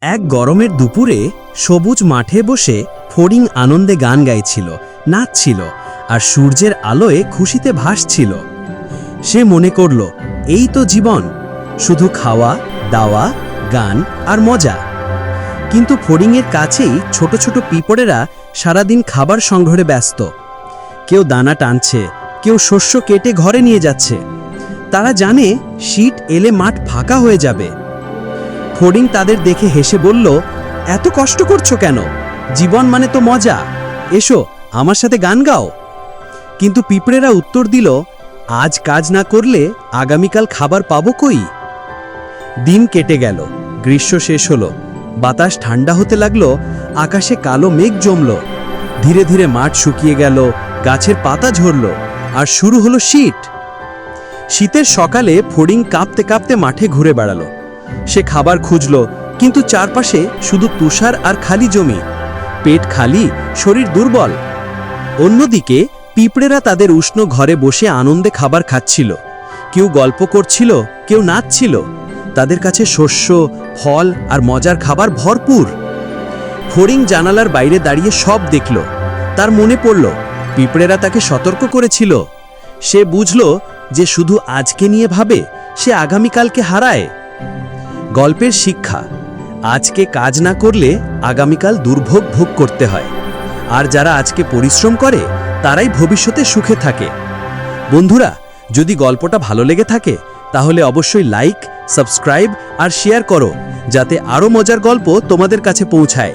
এক গরমের দুপুরে সবুজ মাঠে বসে ফড়িং আনন্দে গান গাইছিল, নাচছিল আর সূর্যের আলোয় খুশিতে ভাসছিল। সে মনে করল, এই তো জীবন, শুধু খাওয়া দাওয়া, গান আর মজা। কিন্তু ফড়িংয়ের কাছেই ছোট ছোট পিঁপড়েরা সারাদিন খাবার সংগ্রহে ব্যস্ত। কেউ দানা টানছে, কেউ শস্য কেটে ঘরে নিয়ে যাচ্ছে। তারা জানে শীত এলে মাঠ ফাঁকা হয়ে যাবে। ফড়িং তাদের দেখে হেসে বলল, এত কষ্ট করছো কেন? জীবন মানে তো মজা, এসো আমার সাথে গান গাও। কিন্তু পিঁপড়েরা উত্তর দিল, আজ কাজ না করলে আগামীকাল খাবার পাবো কই? দিন কেটে গেল, গ্রীষ্ম শেষ হলো, বাতাস ঠান্ডা হতে লাগলো, আকাশে কালো মেঘ জমল। ধীরে ধীরে মাঠ শুকিয়ে গেল, গাছের পাতা ঝরল, আর শুরু হলো শীত। শীতের সকালে ফড়িং কাঁপতে কাঁপতে মাঠে ঘুরে বেড়ালো। সে খাবার খুঁজল, কিন্তু চারপাশে শুধু তুষার আর খালি জমি। পেট খালি, শরীর দুর্বল। অন্যদিকে পিঁপড়েরা তাদের উষ্ণ ঘরে বসে আনন্দে খাবার খাচ্ছিল। কেউ গল্প করছিল, কেউ নাচছিল। তাদের কাছে শস্য, ফল আর মজার খাবার ভরপুর। ফড়িং জানালার বাইরে দাঁড়িয়ে সব দেখল। তার মনে পড়ল, পিঁপড়েরা তাকে সতর্ক করেছিল। সে বুঝল যে শুধু আজকে নিয়ে ভাবে, সে আগামীকালকে হারায়। গল্পের শিক্ষা, আজকে কাজ না করলে আগামীকাল দুর্ভোগ ভোগ করতে হয়। আর যারা আজকে পরিশ্রম করে তারাই ভবিষ্যতে সুখে থাকে। বন্ধুরা, যদি গল্পটা ভালো লেগে থাকে তাহলে অবশ্যই লাইক, সাবস্ক্রাইব আর শেয়ার করো, যাতে আরও মজার গল্প তোমাদের কাছে পৌঁছায়।